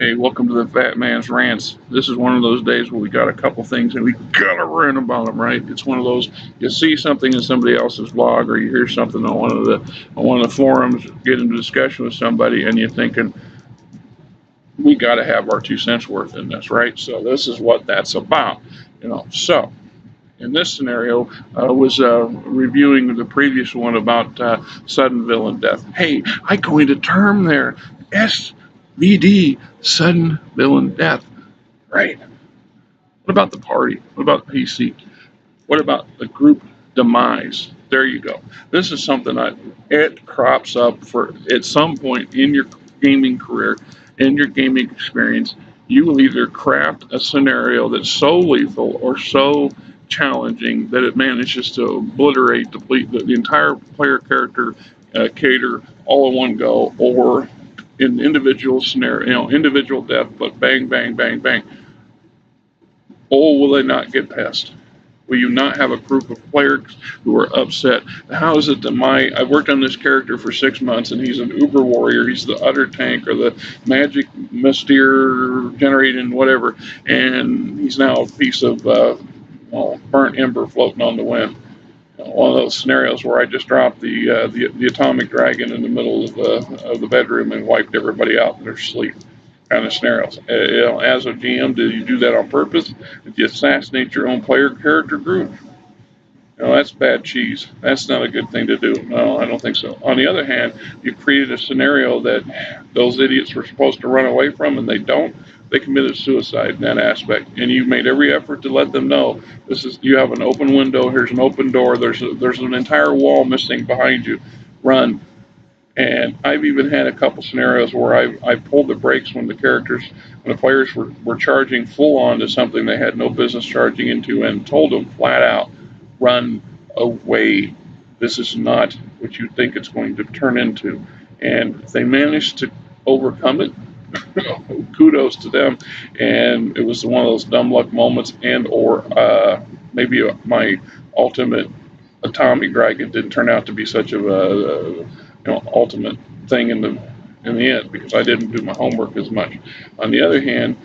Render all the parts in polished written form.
Hey, welcome to the Fat Man's Rants. This is one of those days where we got a couple things and we gotta rant about them, right? It's one of those you see something in somebody else's blog or you hear something on one of the forums, get into discussion with somebody, and you're thinking we gotta have our 2 cents worth in this, right? So this is what that's about, So in this scenario, I was reviewing the previous one about sudden villain death. Hey, I coined a term there, SVD, sudden villain death. Right. What about the party? What about PC? What about the group demise? There you go. This is something that it crops up for at some point in your gaming career, in your gaming experience. You will either craft a scenario that's so lethal or so challenging that it manages to obliterate, deplete the entire player character cater all in one go, or in individual scenario, individual death, but bang, bang, bang, bang. Oh, will they not get past? Will you not have a group of players who are upset? How is it that I've worked on this character for 6 months and he's an uber warrior, he's the utter tank or the magic mystere generating whatever, and he's now a piece of burnt ember floating on the wind. One of those scenarios where I just dropped the atomic dragon in the middle of the bedroom and wiped everybody out in their sleep kind of scenarios. As a GM, do you do that on purpose? Did you assassinate your own player character group? That's bad cheese. That's not a good thing to do. No, I don't think so. On the other hand, you created a scenario that those idiots were supposed to run away from and they don't. They committed suicide in that aspect, and you made every effort to let them know you have an open window. Here's an open door. There's an entire wall missing behind you. Run. And I've even had a couple scenarios where I pulled the brakes when the players were charging full on to something they had no business charging into, and told them flat out, run away. This is not what you think it's going to turn into. And if they managed to overcome it, kudos to them. And it was one of those dumb luck moments, and or maybe my ultimate atomic dragon didn't turn out to be such of a ultimate thing in the end because I didn't do my homework as much. On the other hand,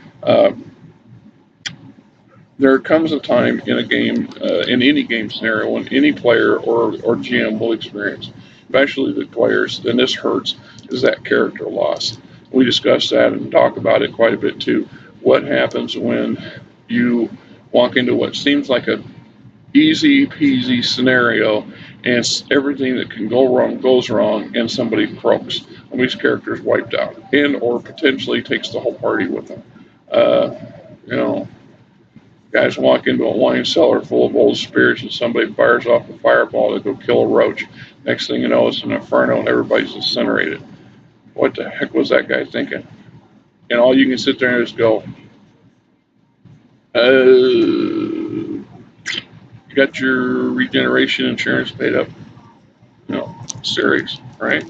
there comes a time in a game, in any game scenario, when any player or GM will experience, especially the players, and this hurts, is that character loss. We discuss that and talk about it quite a bit too. What happens when you walk into what seems like a easy peasy scenario and everything that can go wrong goes wrong and somebody croaks and these characters wiped out and or potentially takes the whole party with them. Uh, you know, Guys walk into a wine cellar full of old spirits and somebody fires off a fireball to go kill a roach. Next thing you know, it's an inferno and everybody's incinerated. What the heck was that guy thinking? And all you can sit there and just go, you got your regeneration insurance paid up. Serious, right?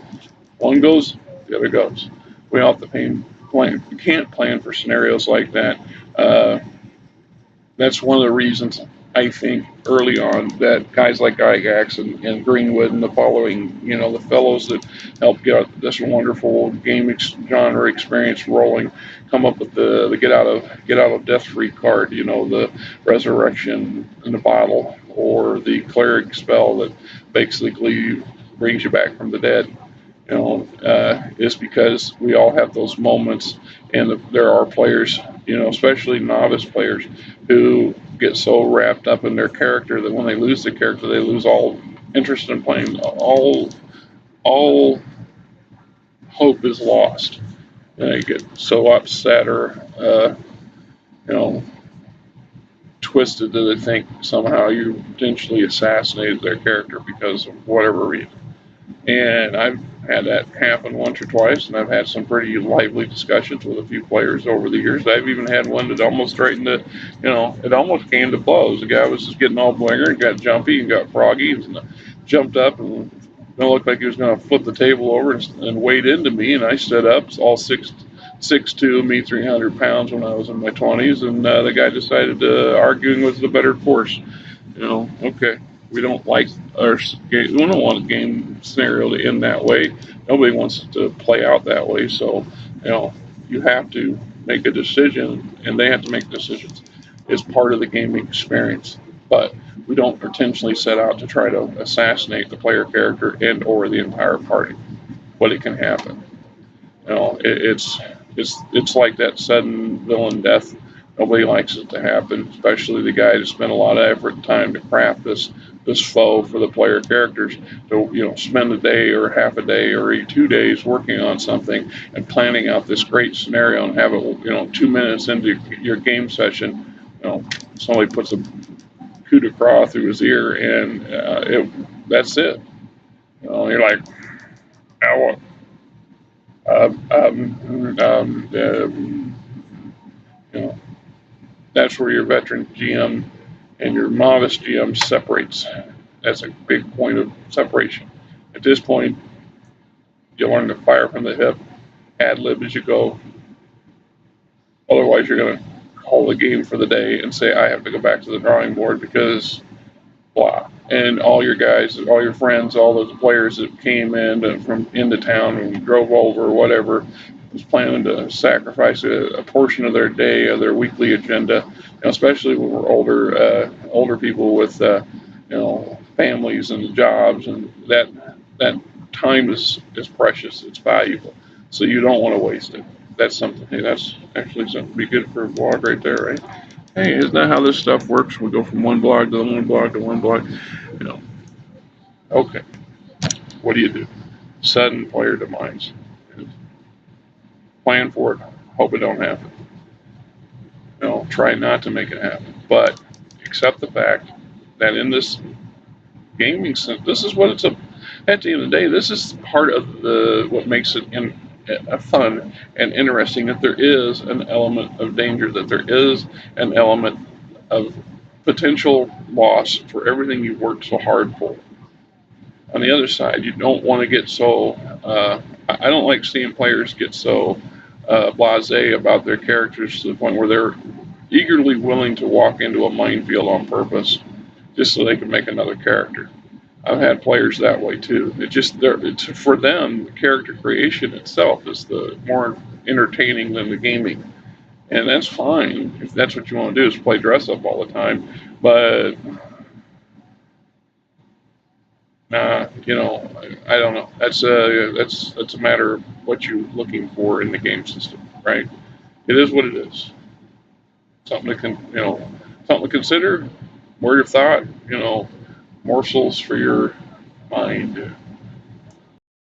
One goes, the other goes. We all have to plan. You can't plan for scenarios like that. Uh, that's one of the reasons I think early on that guys like Gygax and Greenwood and the following, the fellows that help get this wonderful genre experience rolling, come up with the get out of death free card, the resurrection in the bottle or the cleric spell that basically brings you back from the dead. Is because we all have those moments, and there are players, especially novice players, who get so wrapped up in their character that when they lose the character, they lose all interest in playing. All hope is lost, and they get so upset or you know twisted that they think somehow you potentially assassinated their character because of whatever reason. And I've had that happen once or twice, and I've had some pretty lively discussions with a few players over the years. I've even had one that almost threatened to, it almost came to blows. The guy was just getting all blinger and got jumpy and got froggy and jumped up and it looked like he was going to flip the table over and wade into me. And I stood up, all 6'2", me 300 pounds when I was in my 20s, and the guy decided arguing was the better course. Okay, we don't like we don't want a game scenario to end that way. Nobody wants it to play out that way. So, you know, you have to make a decision, and they have to make decisions. It's part of the gaming experience. But we don't intentionally set out to try to assassinate the player character and or the entire party. But it can happen. It's like that sudden villain death. Nobody likes it to happen, especially the guy that spent a lot of effort and time to craft this foe for the player characters to spend a day or half a day or 2 days working on something and planning out this great scenario and have it 2 minutes into your game session, somebody puts a coup de grace through his ear and that's it. You're like, now what? You know, that's where your veteran GM and your modest GM separates. That's a big point of separation. At this point, you learn to fire from the hip, ad lib as you go. Otherwise, you're going to call the game for the day and say, I have to go back to the drawing board because blah. And all your guys, all your friends, all those players that came in from into town and drove over or whatever, was planning to sacrifice a portion of their day or their weekly agenda. Especially when we're older people with families and jobs, and that time is precious. It's valuable, so you don't want to waste it. That's something. Hey, that's actually something to be good for a blog right there, right? Hey, isn't that how this stuff works? We go from one blog to one blog to one blog. You know, okay. What do you do? Sudden player demise. Plan for it. Hope it don't happen. Try not to make it happen. But accept the fact that in this gaming sense, this is what it's a. At the end of the day, this is part of what makes it fun and interesting. That there is an element of danger. That there is an element of potential loss for everything you've worked so hard for. On the other side, you don't want to get so. I don't like seeing players get so blasé about their characters to the point where they're eagerly willing to walk into a minefield on purpose just so they can make another character. I've had players that way too. It's for them, the character creation itself is the more entertaining than the gaming, and that's fine if that's what you want to do is play dress up all the time. But nah, I don't know. That's a matter of what you're looking for in the game system, right? It is what it is. Something something to consider. Word of thought, morsels for your mind.